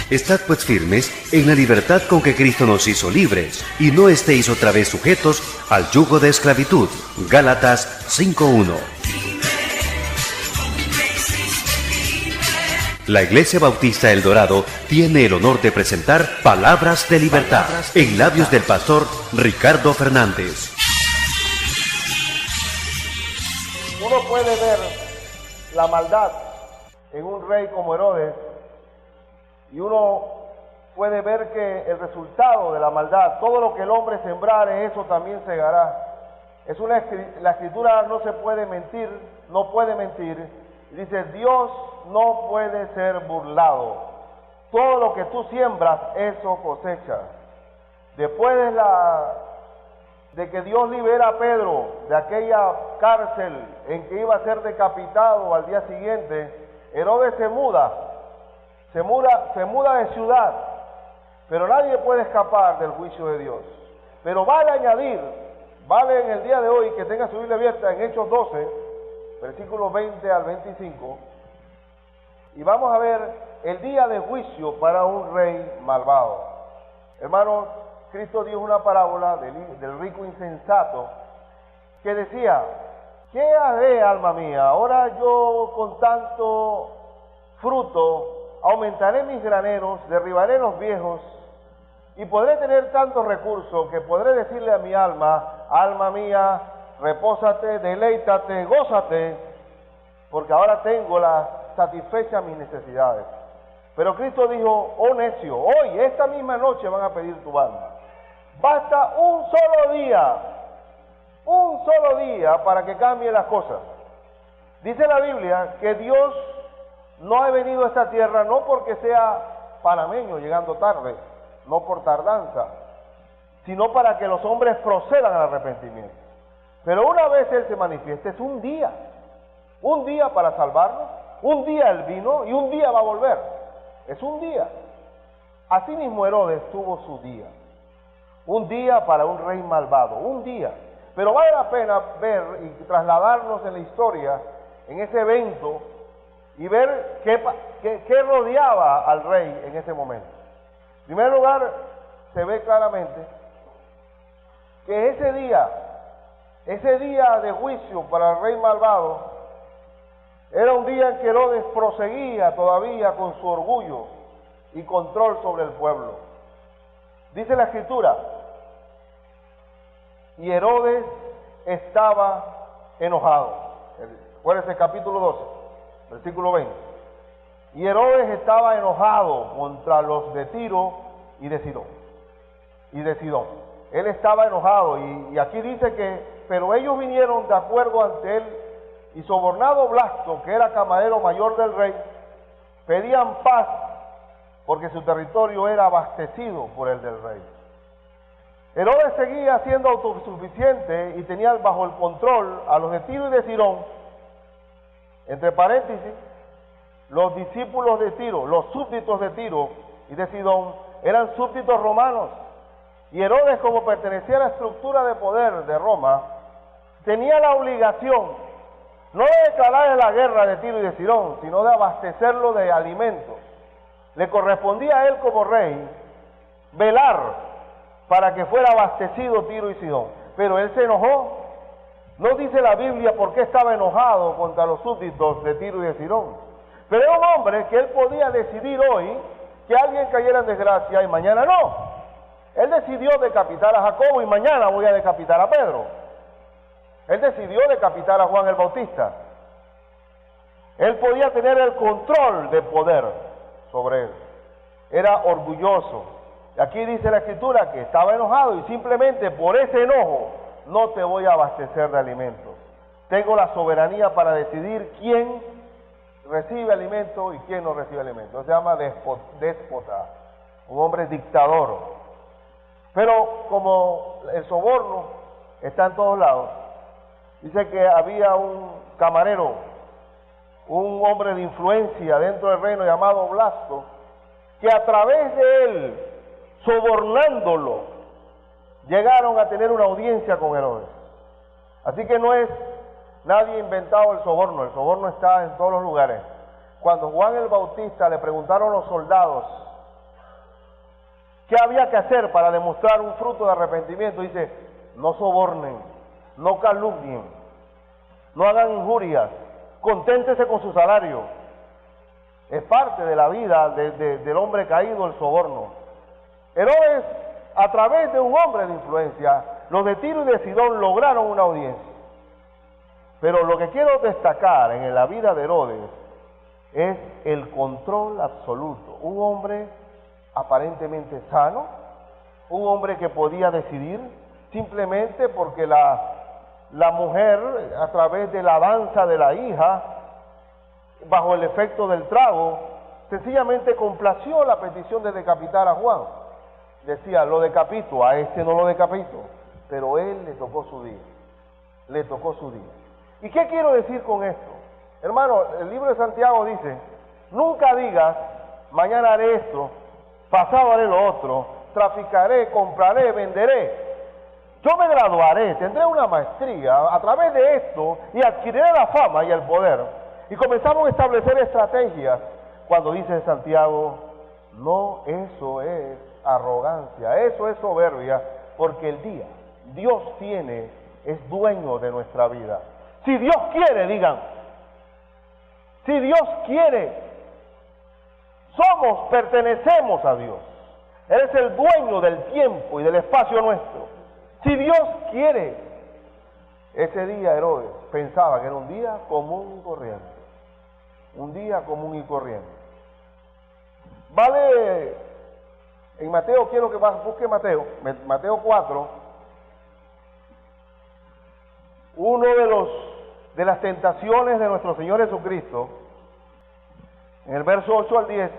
Estad pues firmes en la libertad con que Cristo nos hizo libres, y no estéis otra vez sujetos al yugo de esclavitud. Gálatas 5:1. La Iglesia Bautista El Dorado tiene el honor de presentar Palabras de Libertad en labios del pastor Ricardo Fernández. Uno puede ver la maldad en un rey como Herodes, y uno puede ver que el resultado de la maldad, todo lo que el hombre sembrare, eso también segará. La escritura no se puede mentir, no puede mentir. Dice, Dios no puede ser burlado. Todo lo que tú siembras, eso cosechas. Después de que Dios libera a Pedro de aquella cárcel en que iba a ser decapitado al día siguiente, Herodes se muda de ciudad, pero nadie puede escapar del juicio de Dios. Pero vale en el día de hoy que tenga su Biblia abierta en Hechos 12, versículos 20 al 25, y vamos a ver el día de juicio para un rey malvado. Hermanos, Cristo dio una parábola del rico insensato que decía, ¿qué haré, alma mía? Ahora yo con tanto fruto aumentaré mis graneros, derribaré los viejos, y podré tener tantos recursos que podré decirle a mi alma, alma mía, repósate, deleítate, gózate, porque ahora tengo satisfecha mis necesidades. Pero Cristo dijo, oh necio, hoy, esta misma noche van a pedir tu alma. Basta un solo día para que cambien las cosas. Dice la Biblia que Dios no ha venido a esta tierra no porque sea panameño llegando tarde, no por tardanza, sino para que los hombres procedan al arrepentimiento. Pero una vez Él se manifieste, es un día para salvarnos, un día Él vino y un día va a volver, es un día. Asimismo Herodes tuvo su día, un día para un rey malvado, un día. Pero vale la pena ver y trasladarnos en la historia, en ese evento, y ver qué rodeaba al rey en ese momento. En primer lugar, se ve claramente que ese día de juicio para el rey malvado, era un día en que Herodes proseguía todavía con su orgullo y control sobre el pueblo. Dice la Escritura, y Herodes estaba enojado. Acuérdense, capítulo 12, versículo 20. Y Herodes estaba enojado contra los de Tiro y de Sidón. Él estaba enojado, y aquí dice que, pero ellos vinieron de acuerdo ante él, y sobornado Blasto, que era camarero mayor del rey, pedían paz, porque su territorio era abastecido por el del rey. Herodes seguía siendo autosuficiente y tenía bajo el control a los de Tiro y de Sidón. Entre paréntesis, los discípulos de Tiro, los súbditos de Tiro y de Sidón, eran súbditos romanos. Y Herodes, como pertenecía a la estructura de poder de Roma, tenía la obligación no de declarar la guerra de Tiro y de Sidón, sino de abastecerlo de alimentos. Le correspondía a él como rey velar para que fuera abastecido Tiro y Sidón. Pero él se enojó. No dice la Biblia por qué estaba enojado contra los súbditos de Tiro y de Sidón. Pero era un hombre que él podía decidir hoy que alguien cayera en desgracia y mañana no. Él decidió decapitar a Jacobo y mañana voy a decapitar a Pedro. Él decidió decapitar a Juan el Bautista. Él podía tener el control de poder sobre él. Era orgulloso. Y aquí dice la Escritura que estaba enojado y simplemente por ese enojo no te voy a abastecer de alimentos. Tengo la soberanía para decidir quién recibe alimento y quién no recibe alimento. Se llama déspota, un hombre dictador. Pero como el soborno está en todos lados, dice que había un camarero, un hombre de influencia dentro del reino llamado Blasto, que a través de él, sobornándolo, llegaron a tener una audiencia con Herodes. Así que no es nadie inventado el soborno está en todos los lugares. Cuando Juan el Bautista le preguntaron a los soldados ¿Qué había que hacer para demostrar un fruto de arrepentimiento? Dice, no sobornen, no calumnien, no hagan injurias, conténtese con su salario. Es parte de la vida del hombre caído el soborno. Herodes, a través de un hombre de influencia, los de Tiro y de Sidón lograron una audiencia. Pero lo que quiero destacar en la vida de Herodes es el control absoluto. Un hombre aparentemente sano, un hombre que podía decidir simplemente porque la mujer, a través de la danza de la hija, bajo el efecto del trago, sencillamente complació la petición de decapitar a Juan. Decía, lo decapito, a este no lo decapito, pero él le tocó su día, le tocó su día. ¿Y qué quiero decir con esto? Hermano, el libro de Santiago dice, nunca digas, mañana haré esto, pasado haré lo otro, traficaré, compraré, venderé. Yo me graduaré, tendré una maestría a través de esto y adquiriré la fama y el poder. Y comenzamos a establecer estrategias cuando dice Santiago, no, eso es arrogancia, eso es soberbia, porque el día Dios tiene, es dueño de nuestra vida. Si Dios quiere, digan, si Dios quiere, pertenecemos a Dios. Él es el dueño del tiempo y del espacio nuestro. Si Dios quiere, ese día Herodes pensaba que era un día común y corriente. Un día común y corriente. Vale, en Mateo, quiero que busque Mateo 4, uno de las tentaciones de nuestro Señor Jesucristo, en el verso 8 al 10,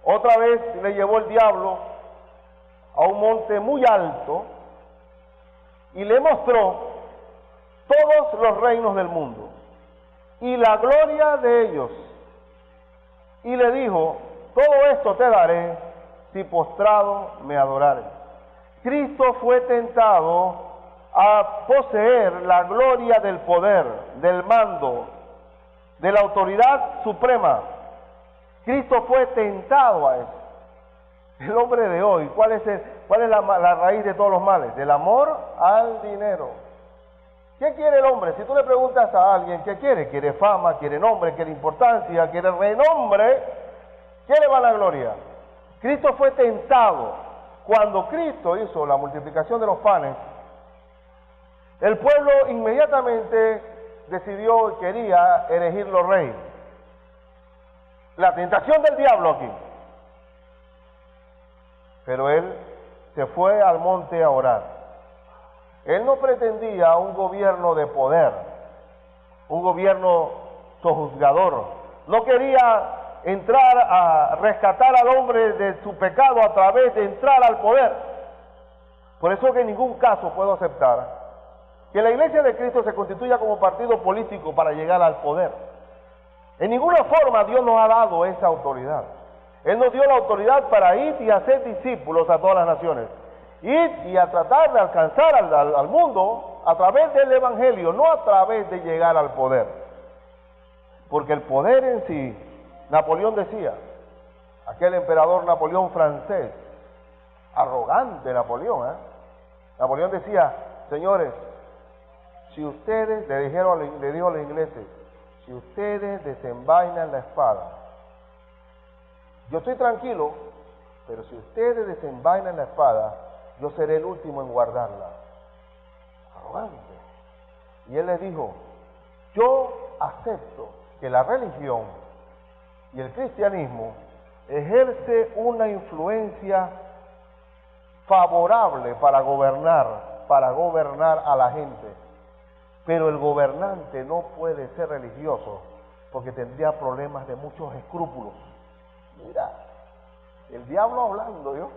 otra vez le llevó el diablo a un monte muy alto y le mostró todos los reinos del mundo y la gloria de ellos, y le dijo, todo esto te daré si postrado me adorares. Cristo fue tentado a poseer la gloria del poder, del mando, de la autoridad suprema. Cristo fue tentado a eso. El hombre de hoy, ¿cuál es la raíz de todos los males? Del amor al dinero. ¿Qué quiere el hombre? Si tú le preguntas a alguien, ¿qué quiere? Quiere fama, quiere nombre, quiere importancia, quiere renombre, quiere vanagloria. Cristo fue tentado. Cuando Cristo hizo la multiplicación de los panes, el pueblo inmediatamente decidió y quería elegirlo rey. La tentación del diablo aquí. Pero él se fue al monte a orar. Él no pretendía un gobierno de poder, un gobierno sojuzgador. No quería entrar a rescatar al hombre de su pecado a través de entrar al poder. Por eso que en ningún caso puedo aceptar que la Iglesia de Cristo se constituya como partido político para llegar al poder. En ninguna forma Dios nos ha dado esa autoridad. Él nos dio la autoridad para ir y hacer discípulos a todas las naciones. Ir y a tratar de alcanzar al mundo a través del Evangelio, no a través de llegar al poder. Porque el poder en sí, Napoleón decía, aquel emperador Napoleón francés, arrogante Napoleón, Napoleón decía, señores, si ustedes, le dijo a los ingleses, si ustedes desenvainan la espada, yo estoy tranquilo, pero si ustedes desenvainan la espada, yo seré el último en guardarla. Arrogante. Y él les dijo, yo acepto que la religión y el cristianismo ejerce una influencia favorable para gobernar a la gente. Pero el gobernante no puede ser religioso porque tendría problemas de muchos escrúpulos. Mira, el diablo hablando, ¿yo?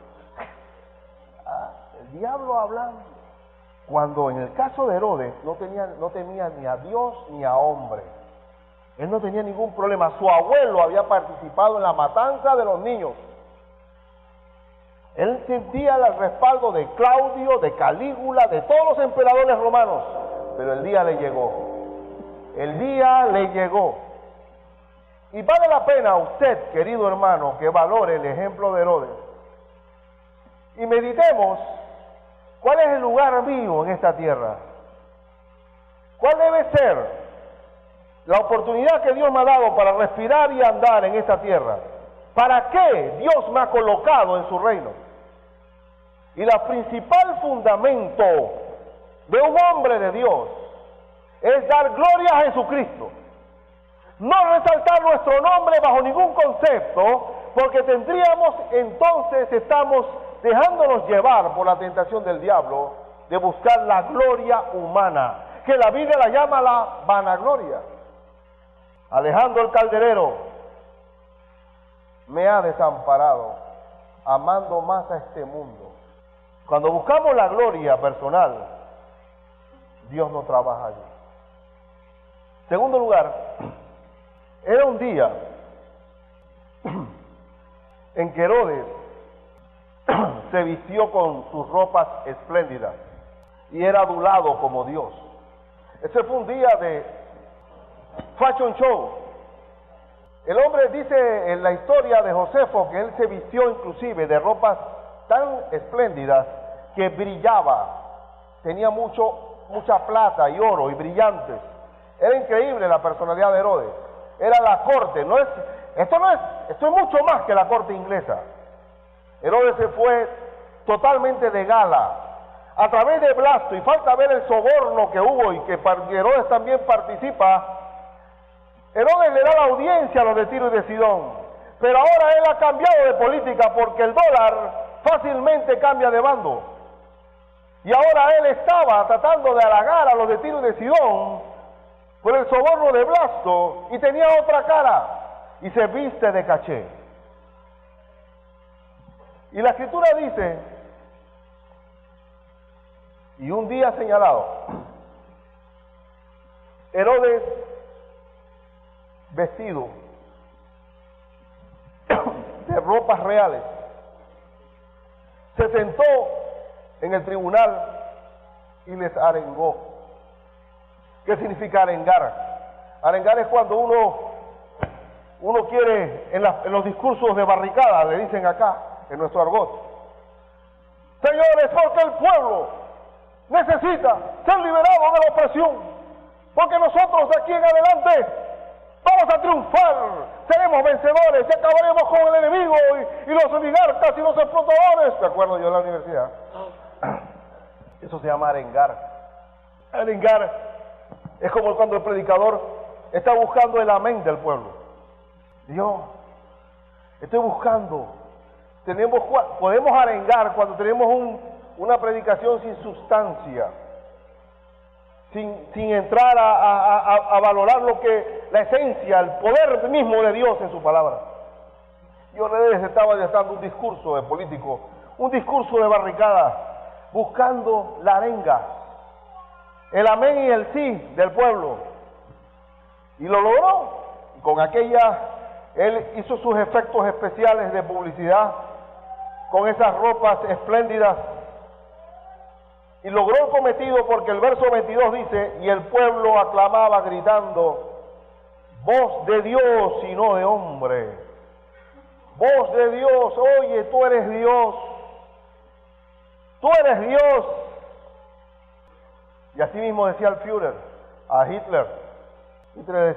El diablo hablando. Cuando en el caso de Herodes no temía ni a Dios ni a hombre. Él no tenía ningún problema. Su abuelo había participado en la matanza de los niños. Él sentía el respaldo de Claudio, de Calígula, de todos los emperadores romanos. Pero el día le llegó. El día le llegó. Y vale la pena a usted, querido hermano, que valore el ejemplo de Herodes. y meditemos cuál es el lugar mío en esta tierra. ¿Cuál debe ser la oportunidad que Dios me ha dado para respirar y andar en esta tierra? ¿Para qué Dios me ha colocado en su reino? Y el principal fundamento de un hombre de Dios es dar gloria a Jesucristo. No resaltar nuestro nombre bajo ningún concepto, porque estamos dejándonos llevar por la tentación del diablo de buscar la gloria humana, que la Biblia la llama la vanagloria. Alejandro el Calderero me ha desamparado, amando más a este mundo. Cuando buscamos la gloria personal, Dios no trabaja allí. Segundo lugar, era un día en que Herodes se vistió con sus ropas espléndidas y era adulado como Dios. Ese fue un día de fashion show. El hombre dice en la historia de Josefo que él se vistió inclusive de ropas tan espléndidas que brillaba, tenía mucha plata y oro y brillantes. Era increíble la personalidad de Herodes. Era la corte, esto es mucho más que la corte inglesa. Herodes se fue totalmente de gala, a través de Blasto, y falta ver el soborno que hubo y que Herodes también participa. Herodes le da la audiencia a los de Tiro y de Sidón, pero ahora él ha cambiado de política porque el dólar fácilmente cambia de bando. Y ahora él estaba tratando de halagar a los de Tiro y de Sidón por el soborno de Blasto y tenía otra cara y se viste de caché. Y la escritura dice, y un día señalado, Herodes vestido de ropas reales se sentó en el tribunal y les arengó. ¿Qué significa arengar? Arengar es cuando uno quiere, en los discursos de barricada, le dicen acá, en nuestro argot, señores, porque el pueblo necesita ser liberado de la opresión, porque nosotros de aquí en adelante vamos a triunfar, seremos vencedores y acabaremos con el enemigo y los oligarcas y los explotadores. ¿Me acuerdo yo en la universidad? Eso se llama arengar. Arengar es como cuando el predicador está buscando el amén del pueblo. Dios, estoy buscando. Podemos arengar cuando tenemos una predicación sin sustancia, sin entrar a valorar la esencia, el poder mismo de Dios en su palabra. Yo les estaba dando un discurso de político, un discurso de barricada, buscando la arenga, el amén y el sí del pueblo. Y lo logró. Con aquella, él hizo sus efectos especiales de publicidad, con esas ropas espléndidas, y logró el cometido porque el verso 22 dice, y el pueblo aclamaba gritando, voz de Dios y no de hombre, voz de Dios, oye, tú eres Dios, tú eres Dios. Y así mismo decía el Führer a Hitler. Hitler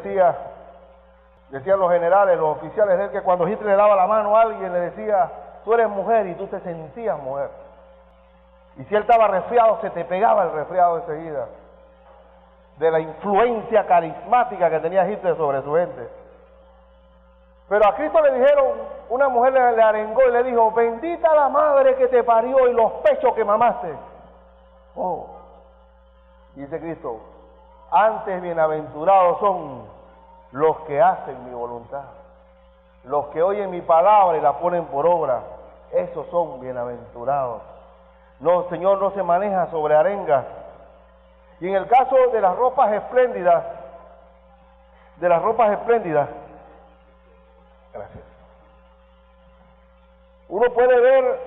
decían los generales, los oficiales de él, que cuando Hitler le daba la mano a alguien le decía, tú eres mujer, y tú te sentías mujer. Y si él estaba resfriado, se te pegaba el resfriado enseguida, de la influencia carismática que tenía Hitler sobre su gente. Pero a Cristo le dijeron, una mujer le arengó y le dijo, bendita la madre que te parió y los pechos que mamaste. Oh, dice Cristo, antes bienaventurados son los que hacen mi voluntad, los que oyen mi palabra y la ponen por obra, esos son bienaventurados. No, Señor no se maneja sobre arengas. Y en el caso de las ropas espléndidas, gracias, uno puede ver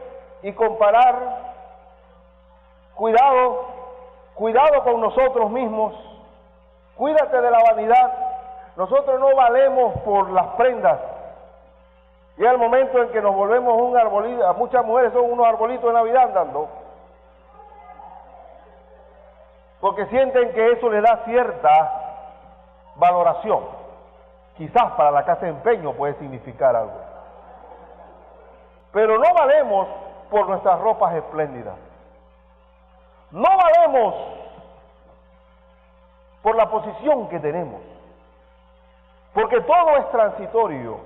y comparar, cuidado con nosotros mismos, cuídate de la vanidad. Nosotros no valemos por las prendas, Y es el momento en que nos volvemos un arbolito, muchas mujeres son unos arbolitos de Navidad andando, porque sienten que eso les da cierta valoración. Quizás para la casa de empeño puede significar algo. Pero no valemos por nuestras ropas espléndidas. No valemos por la posición que tenemos. Porque todo es transitorio.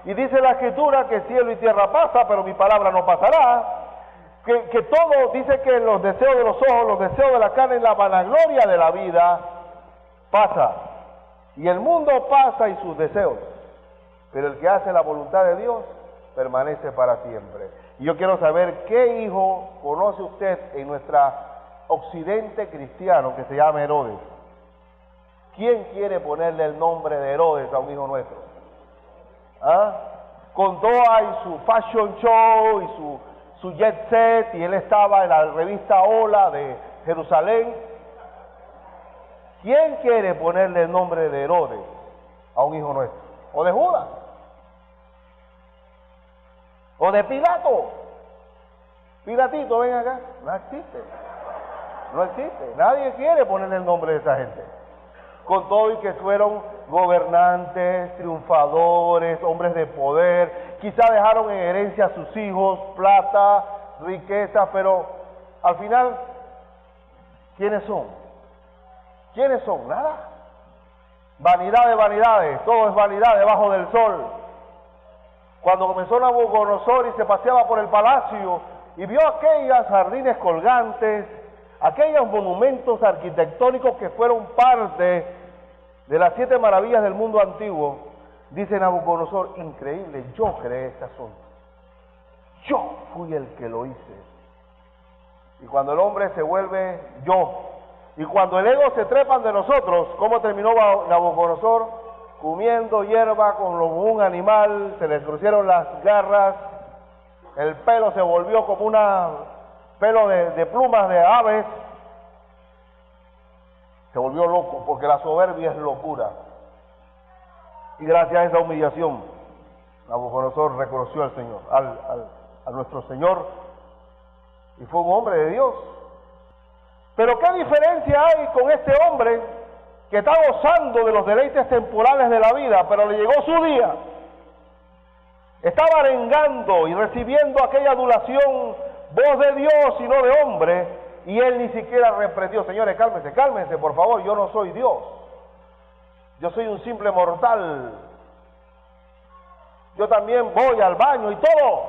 Y dice la Escritura que cielo y tierra pasa, pero mi palabra no pasará. Que todo, dice que los deseos de los ojos, los deseos de la carne y la vanagloria de la vida pasa. Y el mundo pasa y sus deseos. Pero el que hace la voluntad de Dios permanece para siempre. Y yo quiero saber qué hijo conoce usted en nuestra occidente cristiano que se llama Herodes. ¿Quién quiere ponerle el nombre de Herodes a un hijo nuestro? ¿Ah? Con toda y su fashion show y su jet set, y él estaba en la revista Hola de Jerusalén. ¿Quién quiere ponerle el nombre de Herodes a un hijo nuestro? ¿O de Judas? ¿O de Pilato? Pilatito, ven acá. No existe. No existe. Nadie quiere ponerle el nombre de esa gente. Con todo y que fueron gobernantes, triunfadores, hombres de poder, quizá dejaron en herencia a sus hijos, plata, riqueza, pero al final, ¿quiénes son? ¿Quiénes son? Nada. Vanidad de vanidades, todo es vanidad debajo del sol. Cuando comenzó Nabucodonosor y se paseaba por el palacio y vio aquellos jardines colgantes, aquellos monumentos arquitectónicos que fueron parte de las 7 maravillas del mundo antiguo, dice Nabucodonosor, increíble, yo creé este asunto. Yo fui el que lo hice. Y cuando el hombre se vuelve yo, y cuando el ego se trepan de nosotros, ¿cómo terminó Nabucodonosor? Comiendo hierba como un animal, se le crucieron las garras, el pelo se volvió como una pelo de plumas de aves. Se volvió loco, porque la soberbia es locura. Y gracias a esa humillación, Nabucodonosor reconoció al Señor, a nuestro Señor, y fue un hombre de Dios. Pero ¿qué diferencia hay con este hombre que está gozando de los deleites temporales de la vida, pero le llegó su día? Estaba arengando y recibiendo aquella adulación, voz de Dios y no de hombre, y él ni siquiera reprendió. Señores, cálmense, cálmense, por favor, yo no soy Dios. Yo soy un simple mortal. Yo también voy al baño y todo.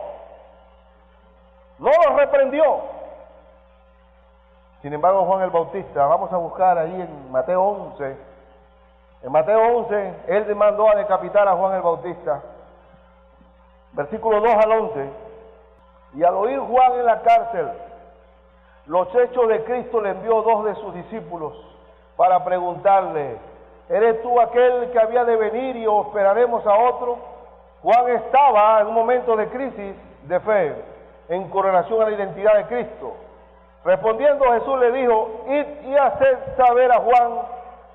No los reprendió. Sin embargo, Juan el Bautista, vamos a buscar ahí en Mateo 11. En Mateo 11, él mandó a decapitar a Juan el Bautista. Versículo 2 al 11. Y al oír Juan en la cárcel los hechos de Cristo, le envió 2 de sus discípulos para preguntarle, ¿eres tú aquel que había de venir o esperaremos a otro? Juan estaba en un momento de crisis de fe en correlación a la identidad de Cristo. Respondiendo Jesús le dijo, id y haced saber a Juan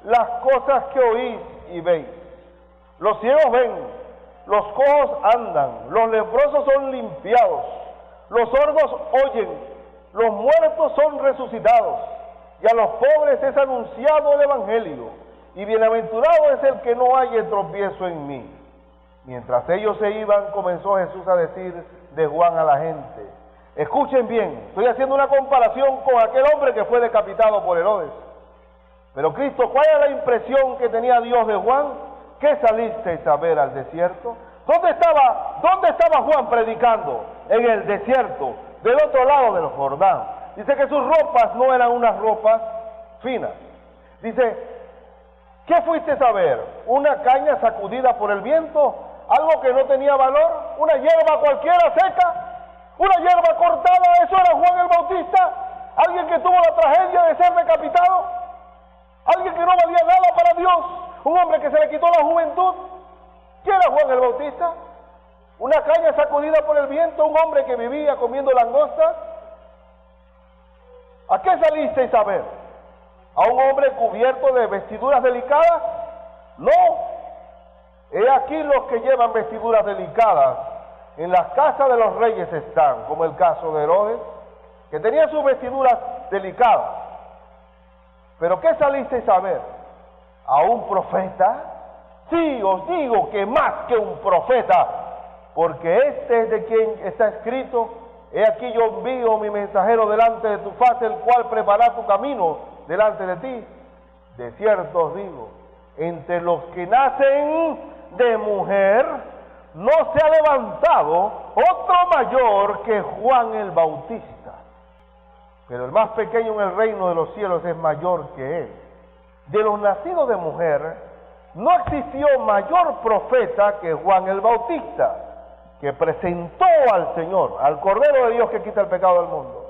las cosas que oís y veis. Los ciegos ven, los cojos andan, los leprosos son limpiados, los sordos oyen, los muertos son resucitados, y a los pobres es anunciado el Evangelio, y bienaventurado es el que no haya tropiezo en mí. Mientras ellos se iban, comenzó Jesús a decir de Juan a la gente. Escuchen bien, estoy haciendo una comparación con aquel hombre que fue decapitado por Herodes. Pero Cristo, ¿cuál era la impresión que tenía Dios de Juan? ¿Qué salisteis a ver al desierto? ¿Dónde estaba Juan predicando? En el desierto, del otro lado del Jordán. Dice que sus ropas no eran unas ropas finas. Dice, ¿qué fuiste a ver? ¿Una caña sacudida por el viento? ¿Algo que no tenía valor? ¿Una hierba cualquiera seca? ¿Una hierba cortada? ¿Eso era Juan el Bautista? ¿Alguien que tuvo la tragedia de ser decapitado? ¿Alguien que no valía nada para Dios? ¿Un hombre que se le quitó la juventud? ¿Quién era Juan el Bautista? ¿Una caña sacudida por el viento? ¿Un hombre que vivía comiendo langostas? ¿A qué salisteis a ver? ¿A un hombre cubierto de vestiduras delicadas? No. He aquí los que llevan vestiduras delicadas en las casas de los reyes están, como el caso de Herodes, que tenía sus vestiduras delicadas. ¿Pero qué salisteis a ver? ¿A un profeta? Sí, os digo que más que un profeta, porque este es de quien está escrito: he aquí yo envío mi mensajero delante de tu faz, el cual preparará tu camino delante de ti. De cierto os digo, entre los que nacen de mujer, no se ha levantado otro mayor que Juan el Bautista. Pero el más pequeño en el reino de los cielos es mayor que él. De los nacidos de mujer, no existió mayor profeta que Juan el Bautista, que presentó al Señor, al Cordero de Dios que quita el pecado del mundo.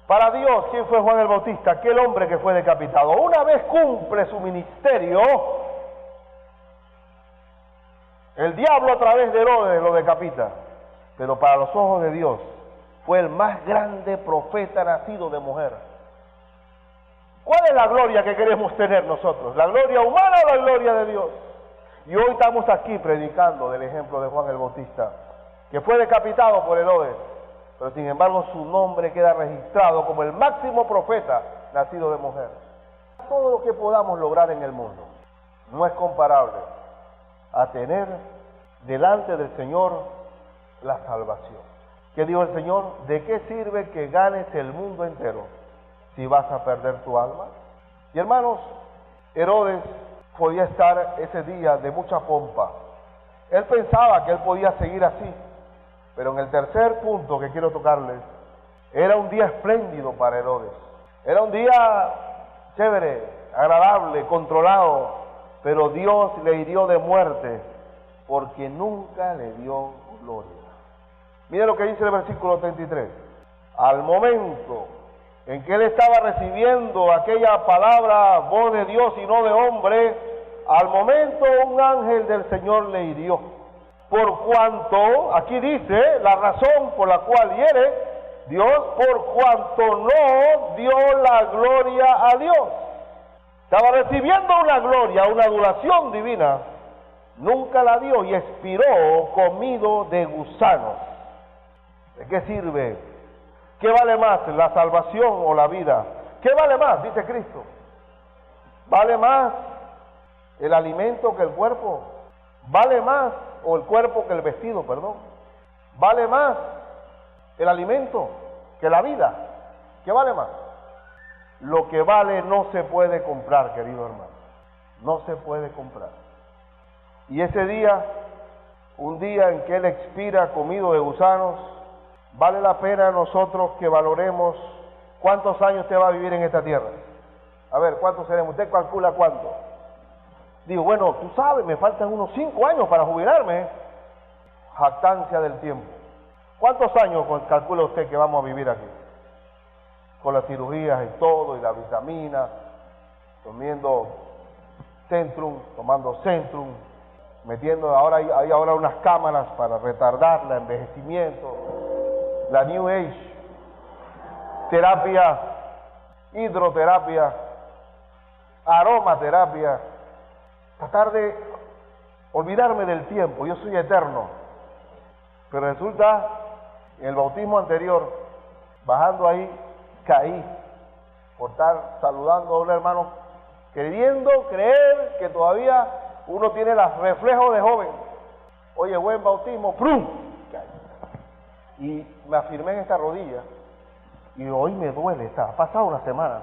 Para Dios, ¿quién fue Juan el Bautista? Aquel hombre que fue decapitado. Una vez cumple su ministerio, el diablo a través de Herodes lo decapita. Pero para los ojos de Dios, fue el más grande profeta nacido de mujer. ¿Cuál es la gloria que queremos tener nosotros? ¿La gloria humana o la gloria de Dios? Y hoy estamos aquí predicando del ejemplo de Juan el Bautista, que fue decapitado por Herodes, pero sin embargo su nombre queda registrado como el máximo profeta nacido de mujer. Todo lo que podamos lograr en el mundo no es comparable a tener delante del Señor la salvación. ¿Qué dijo el Señor? ¿De qué sirve que ganes el mundo entero si vas a perder tu alma? Y hermanos, Herodes podía estar ese día de mucha pompa. Él pensaba que él podía seguir así, pero en el tercer punto que quiero tocarles, era un día espléndido para Herodes. Era un día chévere, agradable, controlado, pero Dios le hirió de muerte porque nunca le dio gloria. Mire lo que dice el versículo 33. Al momento en que él estaba recibiendo aquella palabra, voz de Dios y no de hombre, al momento un ángel del Señor le hirió. Por cuanto, aquí dice la razón por la cual hiere Dios, por cuanto no dio la gloria a Dios. Estaba recibiendo una gloria, una adoración divina, nunca la dio y expiró comido de gusanos. ¿De qué sirve? ¿Qué vale más, la salvación o la vida? ¿Qué vale más? Dice Cristo. ¿Vale más el alimento que el cuerpo? ¿Vale más, o el cuerpo que el vestido, perdón? ¿Vale más el alimento que la vida? ¿Qué vale más? Lo que vale no se puede comprar, querido hermano. No se puede comprar. Y ese día, un día en que él expira comido de gusanos, vale la pena nosotros que valoremos cuántos años usted va a vivir en esta tierra. A ver, ¿cuántos seremos? ¿Usted calcula cuánto? Digo, bueno, tú sabes, me faltan unos 5 años para jubilarme. Jactancia del tiempo. ¿Cuántos años calcula usted que vamos a vivir aquí? Con las cirugías y todo, y la vitamina, tomando Centrum, metiendo, ahora hay ahora unas cámaras para retardar el envejecimiento, la New Age, terapia, hidroterapia, aromaterapia, tratar de olvidarme del tiempo. Yo soy eterno, pero resulta, en el bautismo anterior, bajando ahí, caí por estar saludando a un hermano, queriendo creer que todavía uno tiene los reflejos de joven. Oye, buen bautismo, ¡prum! Y me afirmé en esta rodilla, y hoy me duele, ha pasado una semana,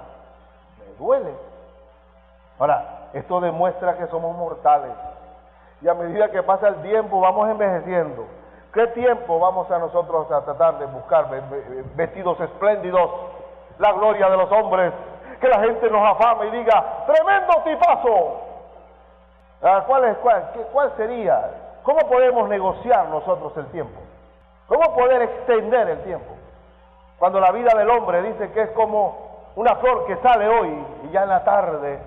me duele. Ahora, esto demuestra que somos mortales, y a medida que pasa el tiempo vamos envejeciendo. ¿Qué tiempo vamos a nosotros a tratar de buscar vestidos espléndidos, la gloria de los hombres, que la gente nos afame y diga, ¡tremendo tipazo! ¿Cuál sería? ¿Cómo podemos negociar nosotros el tiempo? ¿Cómo poder extender el tiempo? Cuando la vida del hombre dice que es como una flor que sale hoy y ya en la tarde,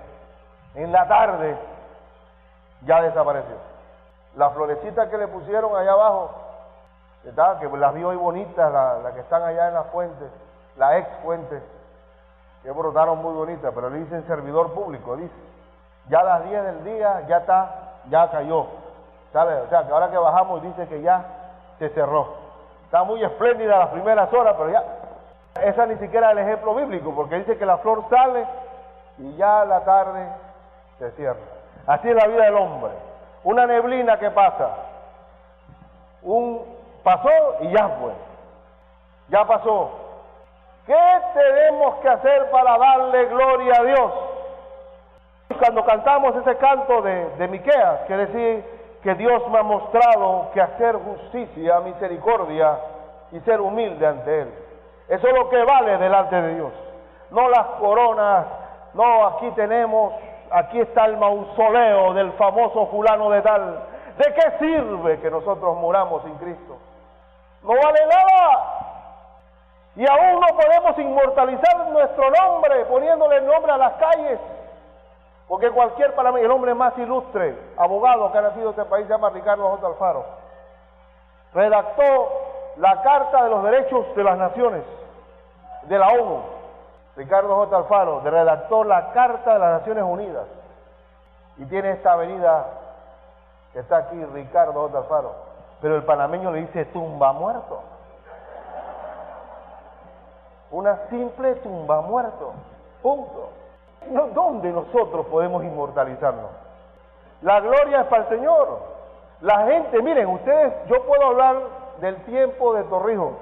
ya desapareció. La florecita que le pusieron allá abajo, ¿verdad? Que las vi hoy bonitas, las que están allá en la fuente, la ex fuente, que brotaron muy bonitas, pero le dicen servidor público, dice. Ya a las 10 del día ya cayó. ¿Sabe? O sea, que ahora que bajamos dice que ya se cerró. Está muy espléndida las primeras horas, pero ya. Esa ni siquiera es el ejemplo bíblico, porque dice que la flor sale y ya la tarde se cierra. Así es la vida del hombre. Una neblina que pasa. Pasó y ya fue. Ya pasó. ¿Qué tenemos que hacer para darle gloria a Dios? Cuando cantamos ese canto de Miqueas, que decía que Dios me ha mostrado que hacer justicia, misericordia y ser humilde ante Él. Eso es lo que vale delante de Dios. No las coronas, no aquí está el mausoleo del famoso fulano de tal. ¿De qué sirve que nosotros muramos sin Cristo? No vale nada. Y aún no podemos inmortalizar nuestro nombre, poniéndole el nombre a las calles. Porque para mí, el hombre más ilustre, abogado que ha nacido en este país, se llama Ricardo J. Alfaro. Redactó la Carta de los Derechos de las Naciones, de la ONU. Ricardo J. Alfaro redactó la Carta de las Naciones Unidas. Y tiene esta avenida que está aquí, Ricardo J. Alfaro. Pero el panameño le dice tumba muerto. Una simple tumba muerto. Punto. ¿Dónde nosotros podemos inmortalizarnos? La gloria es para el Señor. La gente, miren, yo puedo hablar del tiempo de Torrijos,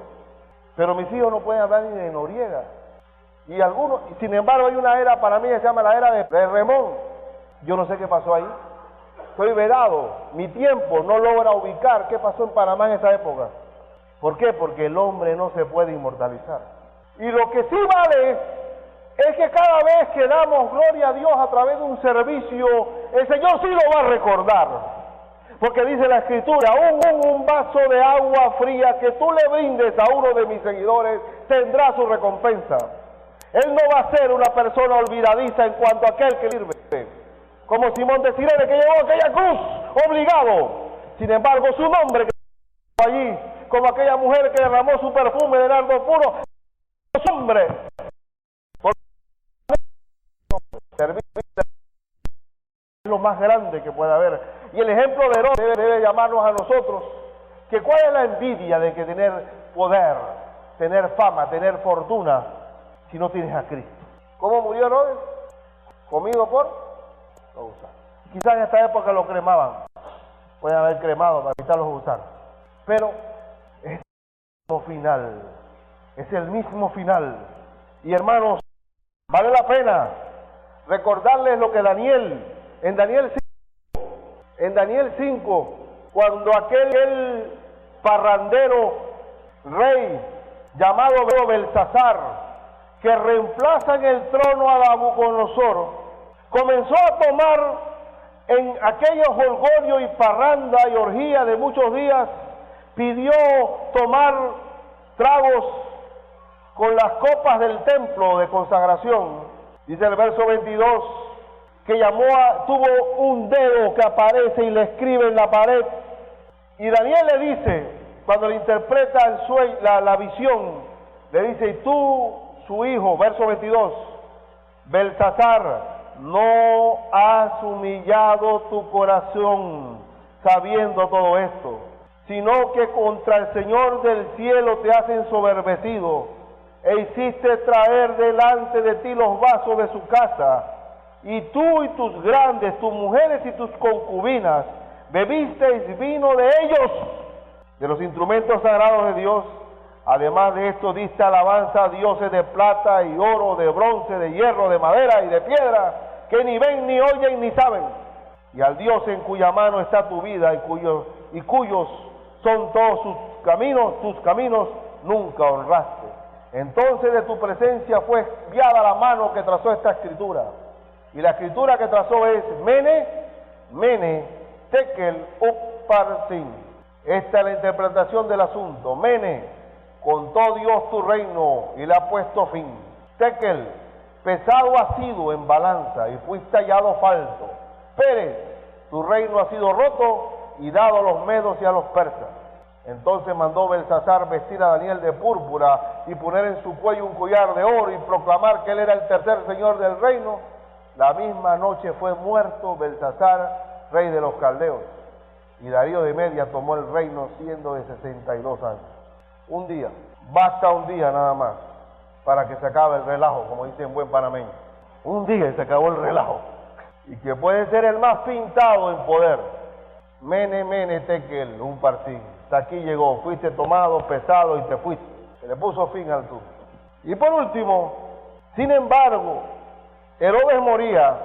pero mis hijos no pueden hablar ni de Noriega. Y sin embargo, hay una era para mí que se llama la era de Remón. Yo no sé qué pasó ahí. Estoy vedado. Mi tiempo no logra ubicar qué pasó en Panamá en esa época. ¿Por qué? Porque el hombre no se puede inmortalizar. Y lo que sí vale es que cada vez que damos gloria a Dios a través de un servicio, el Señor sí lo va a recordar. Porque dice la Escritura, aún un vaso de agua fría que tú le brindes a uno de mis seguidores, tendrá su recompensa. Él no va a ser una persona olvidadiza en cuanto a aquel que sirve. Como Simón de Cirene, que llevó aquella cruz obligado. Sin embargo, su nombre que estaba allí, como aquella mujer que derramó su perfume de nardo puro, su nombre. Servir es lo más grande que puede haber. Y el ejemplo de Herodes debe llamarnos a nosotros que cuál es la envidia de que tener poder, tener fama, tener fortuna, si no tienes a Cristo. ¿Cómo murió Herodes? Comido por los gusanos. Quizás en esta época lo cremaban, pueden haber cremado para evitar los gusanos, pero es el mismo final, es el mismo final. Y hermanos, vale la pena recordarles lo que en Daniel 5, cuando aquel parrandero rey llamado Belsasar, que reemplaza en el trono a Nabucodonosor, comenzó a tomar en aquellos holgorio y parranda y orgía de muchos días, pidió tomar tragos con las copas del templo de consagración. Dice el verso 22, que tuvo un dedo que aparece y le escribe en la pared. Y Daniel le dice, cuando le interpreta el sueño, la visión, le dice, y tú, su hijo, verso 22, Belsasar, no has humillado tu corazón sabiendo todo esto, sino que contra el Señor del cielo te has ensoberbecido, e hiciste traer delante de ti los vasos de su casa, y tú y tus grandes, tus mujeres y tus concubinas, bebisteis vino de ellos, de los instrumentos sagrados de Dios. Además de esto diste alabanza a dioses de plata y oro, de bronce, de hierro, de madera y de piedra, que ni ven, ni oyen, ni saben. Y al Dios en cuya mano está tu vida y cuyos son todos tus caminos nunca honraste. Entonces de tu presencia fue enviada la mano que trazó esta escritura. Y la escritura que trazó es Mene, Tekel, Upharsin. Esta es la interpretación del asunto. Mene, contó Dios tu reino y le ha puesto fin. Tekel, pesado has sido en balanza y fuiste hallado falto. Pérez, tu reino ha sido roto y dado a los medos y a los persas. Entonces mandó Belsasar vestir a Daniel de púrpura y poner en su cuello un collar de oro y proclamar que él era el tercer señor del reino. La misma noche fue muerto Belsasar, rey de los caldeos. y Darío de Media tomó el reino siendo de 62 años. Un día, basta un día nada más para que se acabe el relajo, como dice en buen panameño. Un día y se acabó el relajo. Y que puede ser el más pintado en poder. Mene, mene, tekel, un partín. Hasta aquí llegó, fuiste tomado, pesado y te fuiste. Se le puso fin al tuyo. Y por último, sin embargo, Herodes moría,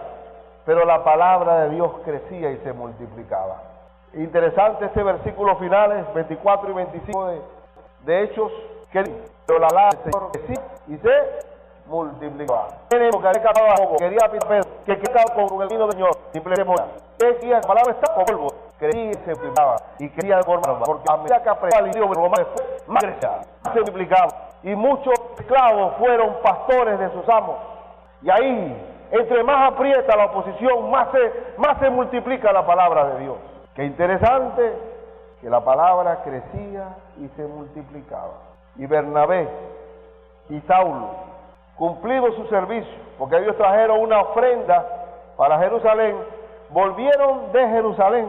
pero la palabra de Dios crecía y se multiplicaba. Interesante este versículo finales, 24 y 25 de Hechos, que pero la palabra del Señor crecía y se multiplicaba. Quería Pedro que quedaba con el vino del Señor, simplemente decía, la palabra está con polvo, crecía y se multiplicaba, y quería formar, porque a medida que apretaba el idioma romano, más crecía, se multiplicaba, y muchos esclavos fueron pastores de sus amos, y ahí, entre más aprieta la oposición, más se multiplica la palabra de Dios. Qué interesante que la palabra crecía y se multiplicaba. Y Bernabé y Saulo, cumplido su servicio, porque ellos trajeron una ofrenda para Jerusalén, volvieron de Jerusalén,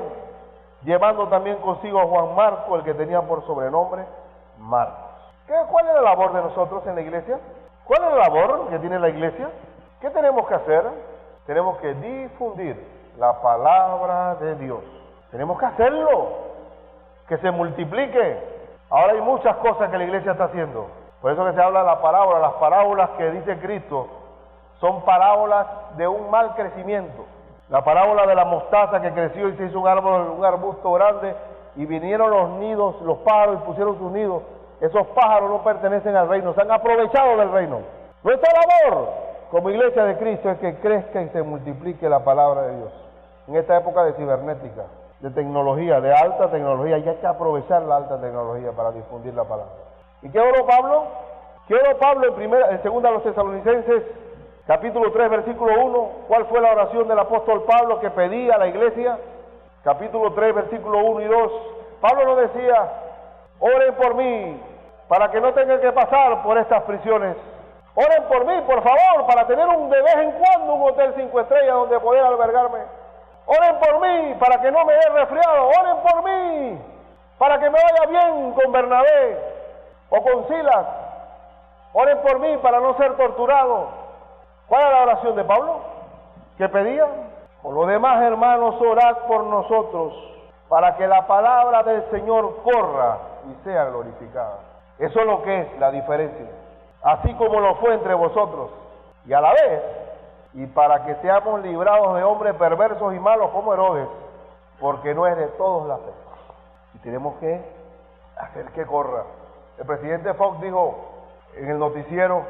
llevando también consigo a Juan Marco, el que tenía por sobrenombre Marcos. ¿Cuál es la labor de nosotros en la iglesia? ¿Cuál es la labor que tiene la iglesia? ¿Qué tenemos que hacer? Tenemos que difundir la palabra de Dios. Tenemos que hacerlo, que se multiplique. Ahora hay muchas cosas que la iglesia está haciendo. Por eso que se habla de la parábola. Las parábolas que dice Cristo son parábolas de un mal crecimiento. La parábola de la mostaza que creció y se hizo un árbol, un arbusto grande, y vinieron los nidos, los pájaros y pusieron sus nidos. Esos pájaros no pertenecen al reino, se han aprovechado del reino. Nuestra labor como iglesia de Cristo es que crezca y se multiplique la palabra de Dios. En esta época de cibernética, de tecnología, de alta tecnología, ya hay que aprovechar la alta tecnología para difundir la palabra. ¿Y qué oró Pablo? ¿Qué oró Pablo en segunda a los Tesalonicenses, capítulo 3, versículo 1? ¿Cuál fue la oración del apóstol Pablo que pedía a la iglesia? Capítulo 3, versículo 1 y 2. Pablo no decía, oren por mí, para que no tengan que pasar por estas prisiones. Oren por mí, por favor, para tener de vez en cuando un hotel 5 estrellas donde poder albergarme. Oren por mí, para que no me dé resfriado. Oren por mí, para que me vaya bien con Bernabé o con Silas. Oren por mí, para no ser torturado. ¿Cuál era la oración de Pablo? ¿Qué pedía? Por lo demás, hermanos, orad por nosotros, para que la palabra del Señor corra y sea glorificada. Eso es lo que es la diferencia. Así como lo fue entre vosotros, y a la vez, y para que seamos librados de hombres perversos y malos como Herodes, porque no es de todos la fe. Y tenemos que hacer que corra. El presidente Fox dijo en el noticiero,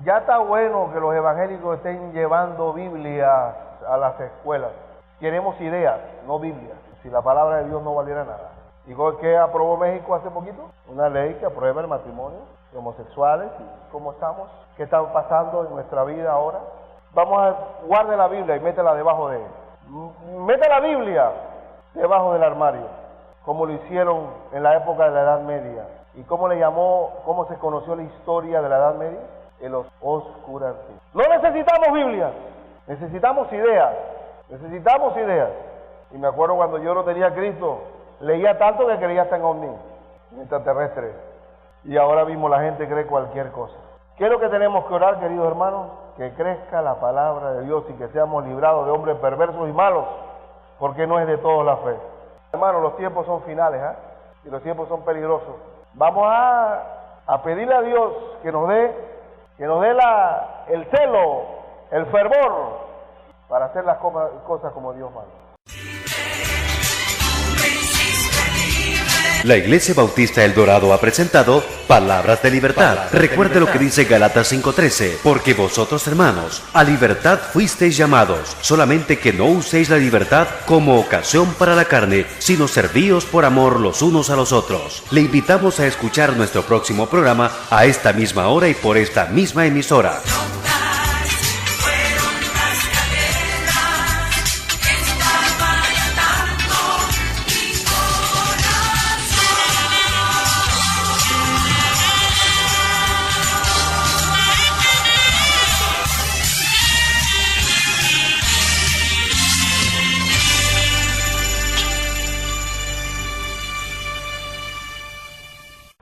ya está bueno que los evangélicos estén llevando Biblias a las escuelas. Queremos ideas, no Biblias. Si la palabra de Dios no valiera nada. ¿Y qué aprobó México hace poquito? Una ley que aprueba el matrimonio de homosexuales. ¿Y cómo estamos? ¿Qué está pasando en nuestra vida ahora? Vamos a guardar la Biblia y métela debajo de él. Mete la Biblia debajo del armario, como lo hicieron en la época de la Edad Media. ¿Y cómo se conoció la historia de la Edad Media? En los oscurantismos. No necesitamos Biblia, necesitamos ideas. Necesitamos ideas. Y me acuerdo cuando yo no tenía a Cristo, leía tanto que creía hasta en ovni, en extraterrestres. Y ahora mismo la gente cree cualquier cosa. ¿Qué es lo que tenemos que orar, queridos hermanos? Que crezca la palabra de Dios y que seamos librados de hombres perversos y malos, porque no es de todos la fe. Hermanos, los tiempos son finales, y los tiempos son peligrosos. Vamos a pedirle a Dios que nos dé el celo, el fervor, para hacer las cosas como Dios manda. La Iglesia Bautista El Dorado ha presentado Palabras de Libertad. Recuerde lo que dice Gálatas 5:13, porque vosotros, hermanos, a libertad fuisteis llamados, solamente que no uséis la libertad como ocasión para la carne, sino servíos por amor los unos a los otros. Le invitamos a escuchar nuestro próximo programa a esta misma hora y por esta misma emisora.